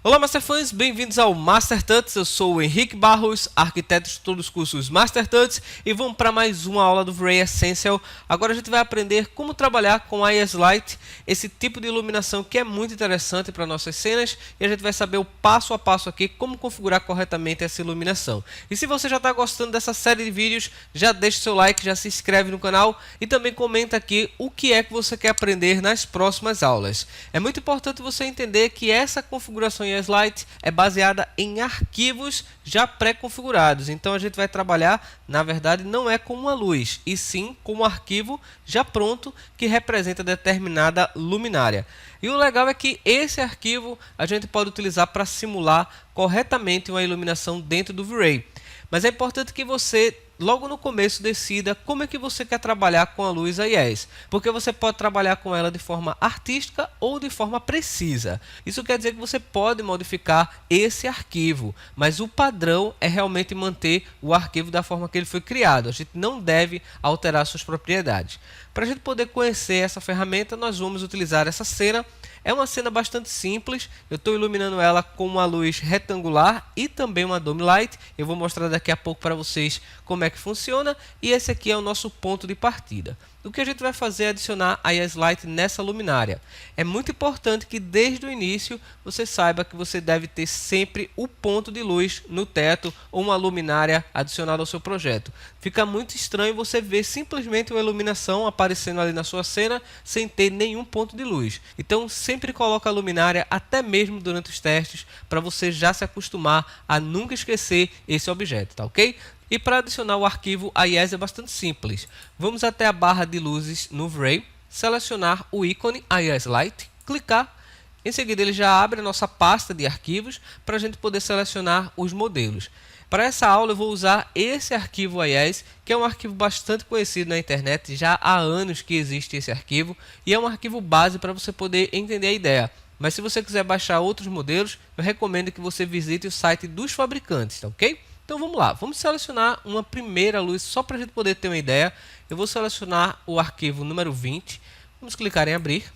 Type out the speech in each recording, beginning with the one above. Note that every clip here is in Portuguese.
Olá, Masterfãs, bem-vindos ao Master Tuts. Eu sou o Henrique Barros, arquiteto de todos os cursos Master Tuts, e vamos para mais uma aula do V-Ray Essential. Agora a gente vai aprender como trabalhar com a IS Light, esse tipo de iluminação que é muito interessante para nossas cenas, e a gente vai saber o passo a passo aqui como configurar corretamente essa iluminação. E se você já está gostando dessa série de vídeos, já deixa o seu like, já se inscreve no canal e também comenta aqui o que é que você quer aprender nas próximas aulas. É muito importante você entender que essa configuração IS Light é baseada em arquivos já pré-configurados. Então a gente vai trabalhar, na verdade, não é com uma luz, e sim com um arquivo já pronto que representa determinada luminária. E o legal é que esse arquivo a gente pode utilizar para simular corretamente uma iluminação dentro do V-Ray. Mas é importante que você logo no começo decida como é que você quer trabalhar com a luz IS, porque você pode trabalhar com ela de forma artística ou de forma precisa. Isso quer dizer que você pode modificar esse arquivo, mas o padrão é realmente manter o arquivo da forma que ele foi criado. A gente não deve alterar suas propriedades. Para a gente poder conhecer essa ferramenta, nós vamos utilizar essa cena. É uma cena bastante simples, eu estou iluminando ela com uma luz retangular e também uma dome light. Eu vou mostrar daqui a pouco para vocês como é que funciona, e esse aqui é o nosso ponto de partida. O que a gente vai fazer é adicionar a IS Light nessa luminária. É muito importante que desde o início você saiba que você deve ter sempre o ponto de luz no teto ou uma luminária adicionada ao seu projeto. Fica muito estranho você ver simplesmente uma iluminação aparecendo ali na sua cena sem ter nenhum ponto de luz. Então sempre coloque a luminária até mesmo durante os testes para você já se acostumar a nunca esquecer esse objeto, tá ok? E para adicionar o arquivo IS é bastante simples. Vamos até a barra de luzes no V-Ray, selecionar o ícone IS Light, clicar. Em seguida ele já abre a nossa pasta de arquivos para a gente poder selecionar os modelos. Para essa aula eu vou usar esse arquivo IS, que é um arquivo bastante conhecido na internet, já há anos que existe esse arquivo, e é um arquivo base para você poder entender a ideia. Mas se você quiser baixar outros modelos, eu recomendo que você visite o site dos fabricantes, tá ok? Então vamos lá, vamos selecionar uma primeira luz só para a gente poder ter uma ideia. Eu vou selecionar o arquivo número 20, vamos clicar em abrir.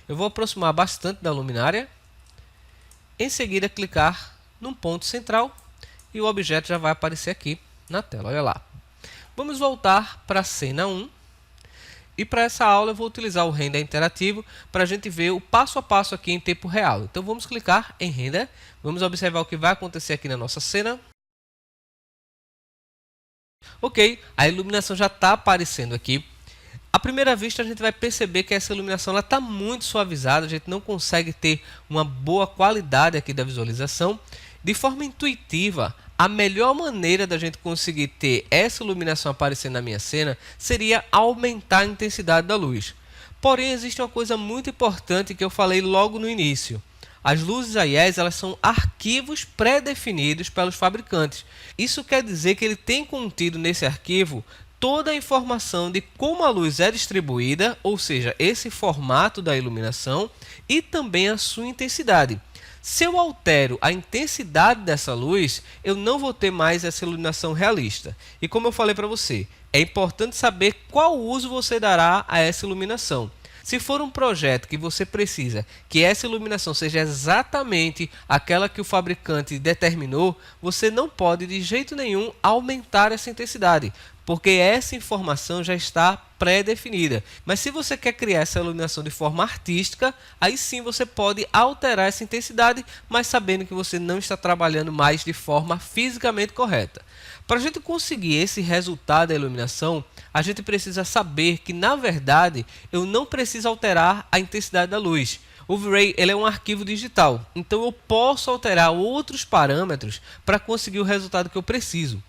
Eu vou aproximar bastante da luminária. Em seguida clicar num ponto central e o objeto já vai aparecer aqui na tela, olha lá. Vamos voltar para a cena 1. E para essa aula eu vou utilizar o render interativo para a gente ver o passo a passo aqui em tempo real. Então vamos clicar em render, vamos observar o que vai acontecer aqui na nossa cena. Ok, a iluminação já está aparecendo aqui. À primeira vista a gente vai perceber que essa iluminação está muito suavizada, a gente não consegue ter uma boa qualidade aqui da visualização. De forma intuitiva, a melhor maneira da gente conseguir ter essa iluminação aparecendo na minha cena seria aumentar a intensidade da luz. Porém, existe uma coisa muito importante que eu falei logo no início. As luzes IS elas são arquivos pré-definidos pelos fabricantes. Isso quer dizer que ele tem contido nesse arquivo toda a informação de como a luz é distribuída, ou seja, esse formato da iluminação, e também a sua intensidade. Se eu altero a intensidade dessa luz, eu não vou ter mais essa iluminação realista. E como eu falei para você, é importante saber qual uso você dará a essa iluminação. Se for um projeto que você precisa que essa iluminação seja exatamente aquela que o fabricante determinou, você não pode de jeito nenhum aumentar essa intensidade, porque essa informação já está pré-definida. Mas se você quer criar essa iluminação de forma artística, aí sim você pode alterar essa intensidade, mas sabendo que você não está trabalhando mais de forma fisicamente correta. Para a gente conseguir esse resultado da iluminação, a gente precisa saber que, na verdade, eu não preciso alterar a intensidade da luz. O V-Ray ele é um arquivo digital, então eu posso alterar outros parâmetros para conseguir o resultado que eu preciso.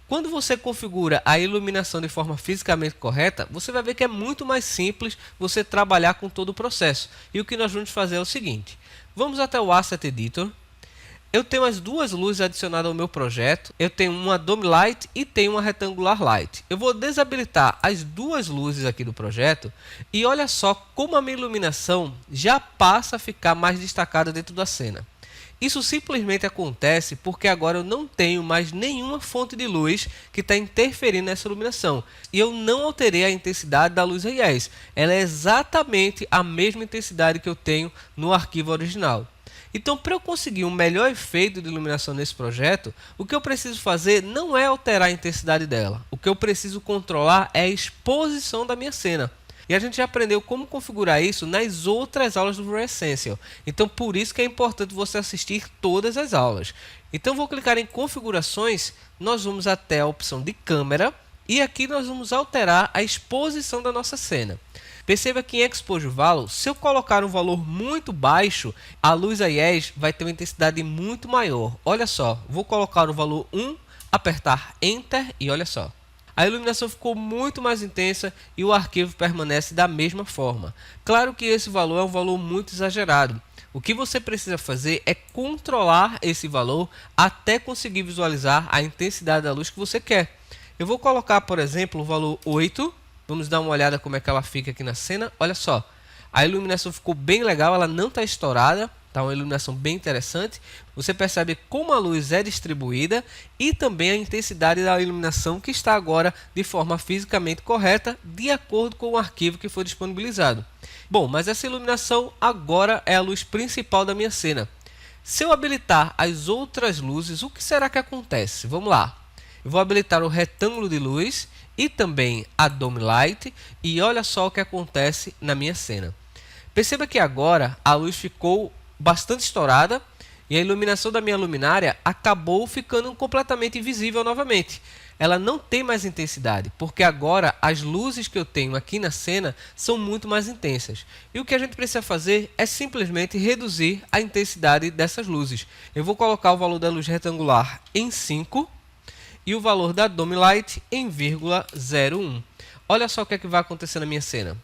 Quando você configura a iluminação de forma fisicamente correta, você vai ver que é muito mais simples você trabalhar com todo o processo. E o que nós vamos fazer é o seguinte, vamos até o Asset Editor. Eu tenho as duas luzes adicionadas ao meu projeto, eu tenho uma Dome Light e tenho uma Retangular Light. Eu vou desabilitar as duas luzes aqui do projeto e olha só como a minha iluminação já passa a ficar mais destacada dentro da cena. Isso simplesmente acontece porque agora eu não tenho mais nenhuma fonte de luz que está interferindo nessa iluminação. E eu não alterei a intensidade da luz AES. Ela é exatamente a mesma intensidade que eu tenho no arquivo original. Então, para eu conseguir um melhor efeito de iluminação nesse projeto, o que eu preciso fazer não é alterar a intensidade dela. O que eu preciso controlar é a exposição da minha cena. E a gente já aprendeu como configurar isso nas outras aulas do Ray Essential. Então, por isso que é importante você assistir todas as aulas. Então, vou clicar em configurações, nós vamos até a opção de câmera e aqui nós vamos alterar a exposição da nossa cena. Perceba que em Exposure Value, se eu colocar um valor muito baixo, a luz AES vai ter uma intensidade muito maior. Olha só, vou colocar o valor 1, apertar Enter e olha só. A iluminação ficou muito mais intensa e o arquivo permanece da mesma forma. Claro que esse valor é um valor muito exagerado. O que você precisa fazer é controlar esse valor até conseguir visualizar a intensidade da luz que você quer. Eu vou colocar, por exemplo, o valor 8. Vamos dar uma olhada como é que ela fica aqui na cena. Olha só, a iluminação ficou bem legal, ela não está estourada. Tá uma iluminação bem interessante. Você percebe como a luz é distribuída e também a intensidade da iluminação que está agora de forma fisicamente correta, de acordo com o arquivo que foi disponibilizado. Bom, mas essa iluminação agora é a luz principal da minha cena. Se eu habilitar as outras luzes, o que será que acontece? Vamos lá. Eu vou habilitar o retângulo de luz e também a Dome Light e olha só o que acontece na minha cena. Perceba que agora a luz ficou bastante estourada e a iluminação da minha luminária acabou ficando completamente invisível novamente. Ela não tem mais intensidade, porque agora as luzes que eu tenho aqui na cena são muito mais intensas. E o que a gente precisa fazer é simplesmente reduzir a intensidade dessas luzes. Eu vou colocar o valor da luz retangular em 5 e o valor da Dome Light em 0,01. Olha só o que é que vai acontecer na minha cena.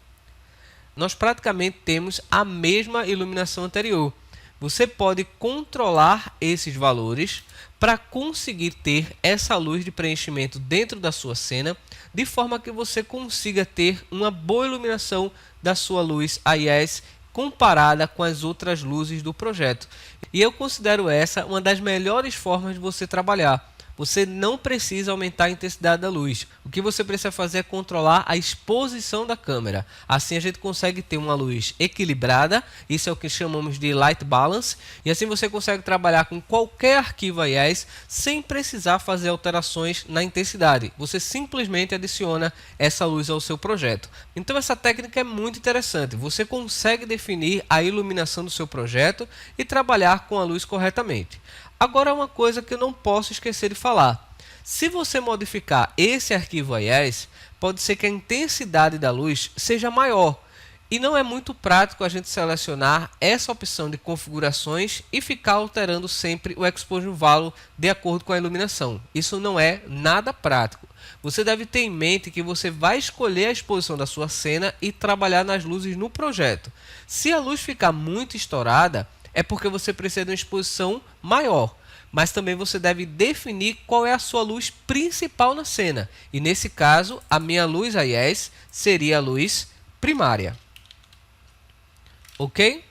Nós praticamente temos a mesma iluminação anterior. Você pode controlar esses valores para conseguir ter essa luz de preenchimento dentro da sua cena, de forma que você consiga ter uma boa iluminação da sua luz AES comparada com as outras luzes do projeto. E eu considero essa uma das melhores formas de você trabalhar. Você não precisa aumentar a intensidade da luz. O que você precisa fazer é controlar a exposição da câmera. Assim a gente consegue ter uma luz equilibrada. Isso é o que chamamos de Light Balance. E assim você consegue trabalhar com qualquer arquivo AES sem precisar fazer alterações na intensidade. Você simplesmente adiciona essa luz ao seu projeto. Então essa técnica é muito interessante. Você consegue definir a iluminação do seu projeto e trabalhar com a luz corretamente. Agora, uma coisa que eu não posso esquecer de falar. Se você modificar esse arquivo AES, pode ser que a intensidade da luz seja maior. E não é muito prático a gente selecionar essa opção de configurações e ficar alterando sempre o Exposure Value de acordo com a iluminação. Isso não é nada prático. Você deve ter em mente que você vai escolher a exposição da sua cena e trabalhar nas luzes no projeto. Se a luz ficar muito estourada, é porque você precisa de uma exposição maior, mas também você deve definir qual é a sua luz principal na cena. E nesse caso, a minha luz AES seria a luz primária. Ok?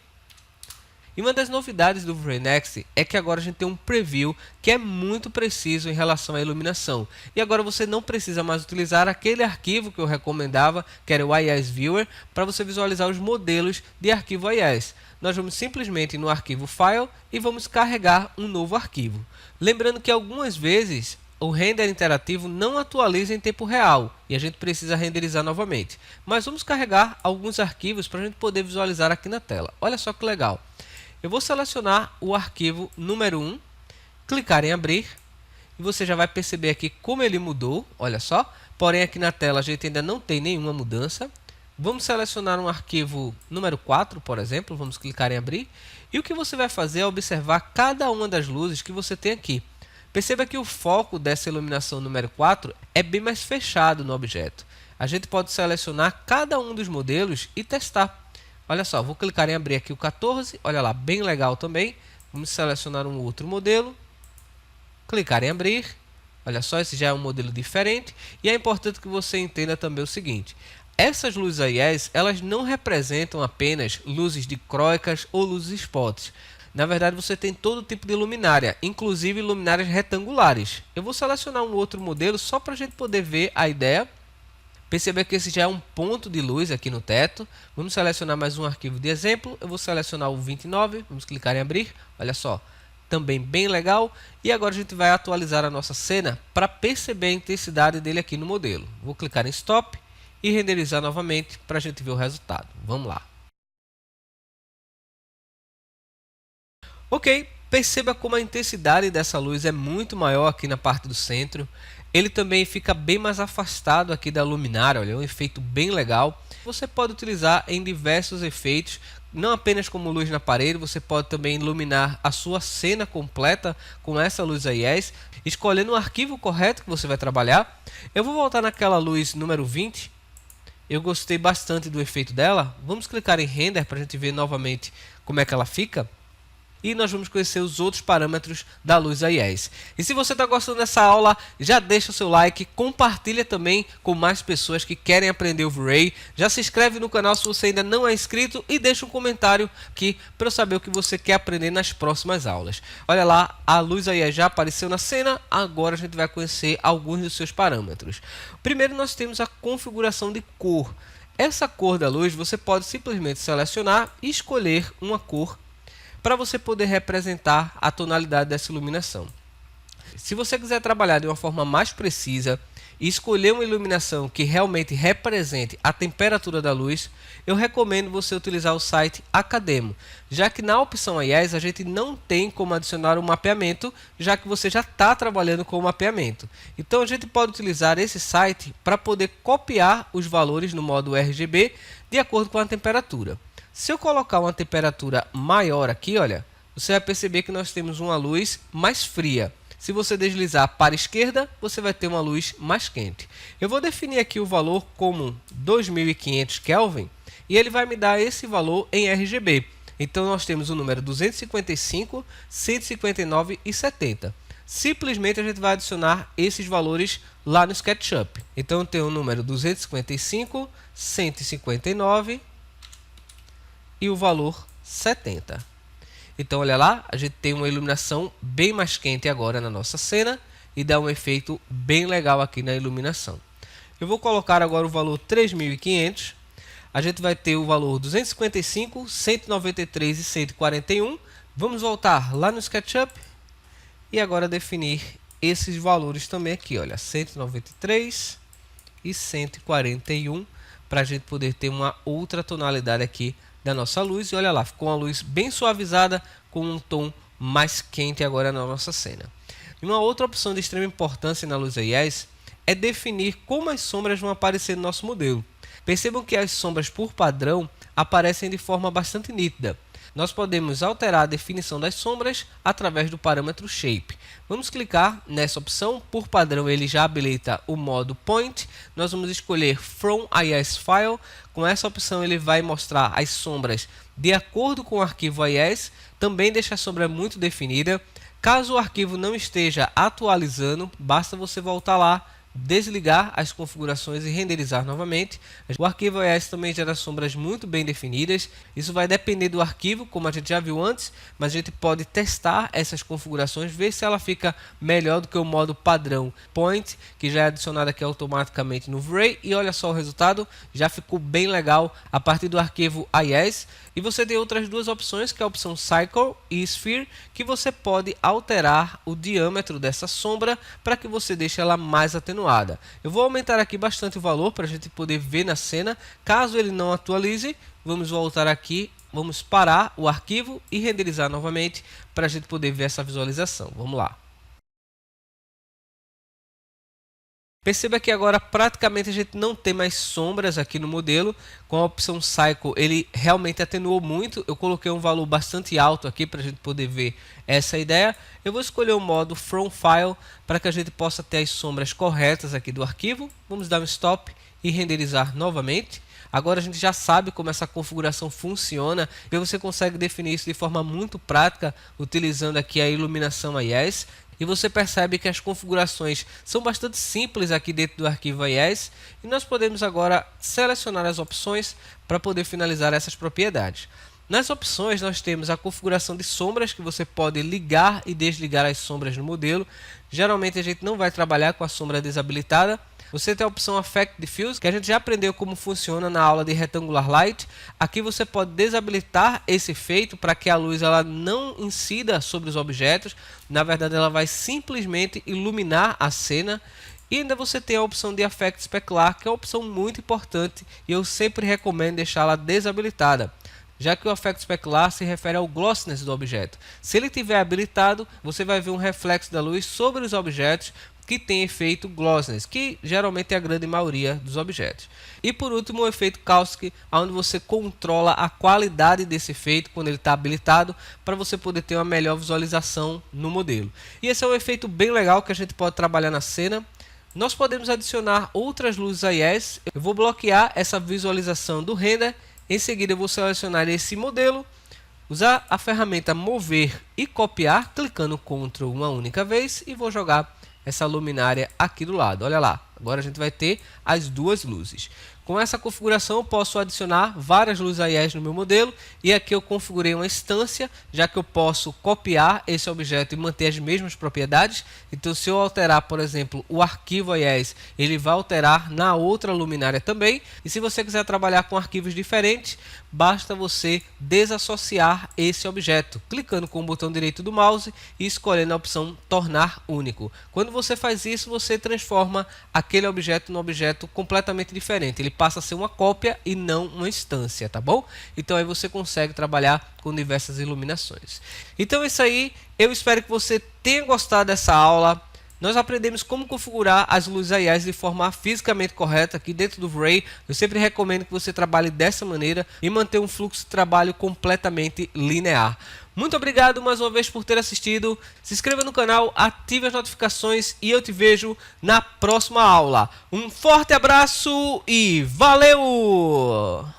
E uma das novidades do V-Ray Next é que agora a gente tem um preview que é muito preciso em relação à iluminação. E agora você não precisa mais utilizar aquele arquivo que eu recomendava, que era o AES Viewer, para você visualizar os modelos de arquivo AES. Nós vamos simplesmente no arquivo File e vamos carregar um novo arquivo. Lembrando que algumas vezes o render interativo não atualiza em tempo real e a gente precisa renderizar novamente. Mas vamos carregar alguns arquivos para a gente poder visualizar aqui na tela. Olha só que legal. Eu vou selecionar o arquivo número 1, clicar em abrir e você já vai perceber aqui como ele mudou, olha só. Porém aqui na tela a gente ainda não tem nenhuma mudança. Vamos selecionar um arquivo número 4, por exemplo, vamos clicar em abrir. E o que você vai fazer é observar cada uma das luzes que você tem aqui. Perceba que o foco dessa iluminação número 4 é bem mais fechado no objeto. A gente pode selecionar cada um dos modelos e testar. Olha só, vou clicar em abrir aqui o 14, olha lá, bem legal também. Vamos selecionar um outro modelo, clicar em abrir. Olha só, esse já é um modelo diferente. E é importante que você entenda também o seguinte. Essas luzes AES, elas não representam apenas luzes dicróicas ou luzes spots. na verdade você tem todo tipo de luminária, inclusive luminárias retangulares. Eu vou selecionar um outro modelo só para a gente poder ver a ideia. Perceba que esse já é um ponto de luz aqui no teto. Vamos selecionar mais um arquivo de exemplo. Eu vou selecionar o 29, vamos clicar em abrir. Olha só, também bem legal. E agora a gente vai atualizar a nossa cena para perceber a intensidade dele aqui no modelo. Vou clicar em Stop e renderizar novamente para a gente ver o resultado. Vamos lá. Ok, perceba como a intensidade dessa luz é muito maior aqui na parte do centro. Ele também fica bem mais afastado aqui da luminária, olha, é um efeito bem legal. Você pode utilizar em diversos efeitos, não apenas como luz na parede, você pode também iluminar a sua cena completa com essa luz AIS, escolhendo o arquivo correto que você vai trabalhar. Eu vou voltar naquela luz número 20, eu gostei bastante do efeito dela. Vamos clicar em Render para a gente ver novamente como é que ela fica. E nós vamos conhecer os outros parâmetros da luz AIS. E se você está gostando dessa aula, já deixa o seu like, compartilha também com mais pessoas que querem aprender o V-Ray. Já se inscreve no canal se você ainda não é inscrito e deixa um comentário aqui para eu saber o que você quer aprender nas próximas aulas. Olha lá, a luz AIS já apareceu na cena, agora a gente vai conhecer alguns dos seus parâmetros. Primeiro nós temos a configuração de cor. Essa cor da luz você pode simplesmente selecionar e escolher uma cor para você poder representar a tonalidade dessa iluminação. Se você quiser trabalhar de uma forma mais precisa e escolher uma iluminação que realmente represente a temperatura da luz, eu recomendo você utilizar o site Academo, já que na opção AIS a gente não tem como adicionar um mapeamento, já que você já está trabalhando com o mapeamento. Então a gente pode utilizar esse site para poder copiar os valores no modo RGB de acordo com a temperatura. Se eu colocar uma temperatura maior aqui, olha, você vai perceber que nós temos uma luz mais fria. Se você deslizar para a esquerda, você vai ter uma luz mais quente. Eu vou definir aqui o valor como 2500 Kelvin e ele vai me dar esse valor em RGB. Então nós temos o número 255, 159 e 70. Simplesmente a gente vai adicionar esses valores lá no SketchUp. Então eu tenho o número 255, 159 e o valor 70. Então olha lá, a gente tem uma iluminação bem mais quente agora na nossa cena e dá um efeito bem legal aqui na iluminação. Eu vou colocar agora o valor 3500. A gente vai ter o valor 255, 193 e 141. Vamos voltar lá no SketchUp e agora definir esses valores também aqui, olha, 193 e 141, para a gente poder ter uma outra tonalidade aqui da nossa luz. E olha lá, ficou uma luz bem suavizada com um tom mais quente agora na nossa cena. E uma outra opção de extrema importância na luz AIS é definir como as sombras vão aparecer no nosso modelo. Percebam que as sombras por padrão aparecem de forma bastante nítida. Nós podemos alterar a definição das sombras através do parâmetro Shape. Vamos clicar nessa opção. Por padrão ele já habilita o modo Point. Nós vamos escolher From AIS File. Com essa opção ele vai mostrar as sombras de acordo com o arquivo AIS. Também deixa a sombra muito definida. Caso o arquivo não esteja atualizando, basta você voltar lá, desligar as configurações e renderizar novamente. O arquivo AIS também gera sombras muito bem definidas. Isso vai depender do arquivo, como a gente já viu antes, mas a gente pode testar essas configurações, ver se ela fica melhor do que o modo padrão Point, que já é adicionado aqui automaticamente no V-Ray. E olha só o resultado, já ficou bem legal a partir do arquivo AIS. E você tem outras duas opções, que é a opção Cycle e Sphere, que você pode alterar o diâmetro dessa sombra para que você deixe ela mais atenuada. Eu vou aumentar aqui bastante o valor para a gente poder ver na cena. Caso ele não atualize, vamos voltar aqui, vamos parar o arquivo e renderizar novamente para a gente poder ver essa visualização. Vamos lá. Perceba que agora praticamente a gente não tem mais sombras aqui no modelo. Com a opção Cycle ele realmente atenuou muito. Eu coloquei um valor bastante alto aqui para a gente poder ver essa ideia. Eu vou escolher o modo From File para que a gente possa ter as sombras corretas aqui do arquivo. Vamos dar um Stop e renderizar novamente. Agora a gente já sabe como essa configuração funciona e você consegue definir isso de forma muito prática utilizando aqui a iluminação AIS. E você percebe que as configurações são bastante simples aqui dentro do arquivo AIS. E nós podemos agora selecionar as opções para poder finalizar essas propriedades. Nas opções nós temos a configuração de sombras, que você pode ligar e desligar as sombras no modelo. Geralmente a gente não vai trabalhar com a sombra desabilitada. Você tem a opção Effect Diffuse, que a gente já aprendeu como funciona na aula de Rectangular Light. Aqui você pode desabilitar esse efeito para que a luz ela não incida sobre os objetos. Na verdade ela vai simplesmente iluminar a cena. E ainda você tem a opção de Effect Specular, que é uma opção muito importante e eu sempre recomendo deixá-la desabilitada, já que o Effect Specular se refere ao glossiness do objeto. Se ele estiver habilitado, você vai ver um reflexo da luz sobre os objetos que tem efeito glossiness, que geralmente é a grande maioria dos objetos. E por último, o efeito Caustic, onde você controla a qualidade desse efeito quando ele está habilitado, para você poder ter uma melhor visualização no modelo. E esse é um efeito bem legal que a gente pode trabalhar na cena. Nós podemos adicionar outras luzes AIS. Eu vou bloquear essa visualização do render. Em seguida eu vou selecionar esse modelo, usar a ferramenta mover e copiar, clicando Ctrl uma única vez e vou jogar essa luminária aqui do lado. Olha lá, agora a gente vai ter as duas luzes. Com essa configuração eu posso adicionar várias luzes AIS no meu modelo, e aqui eu configurei uma instância, já que eu posso copiar esse objeto e manter as mesmas propriedades. Então se eu alterar, por exemplo, o arquivo AIS, ele vai alterar na outra luminária também. E se você quiser trabalhar com arquivos diferentes, basta você desassociar esse objeto, clicando com o botão direito do mouse e escolhendo a opção tornar único. Quando você faz isso, você transforma aquele objeto num objeto completamente diferente. Ele passa a ser uma cópia e não uma instância, tá bom? Então aí você consegue trabalhar com diversas iluminações. Então é isso aí, eu espero que você tenha gostado dessa aula. Nós aprendemos como configurar as luzes AIS de forma fisicamente correta aqui dentro do V-Ray. Eu sempre recomendo que você trabalhe dessa maneira e manter um fluxo de trabalho completamente linear. Muito obrigado mais uma vez por ter assistido. Se inscreva no canal, ative as notificações e eu te vejo na próxima aula. Um forte abraço e valeu!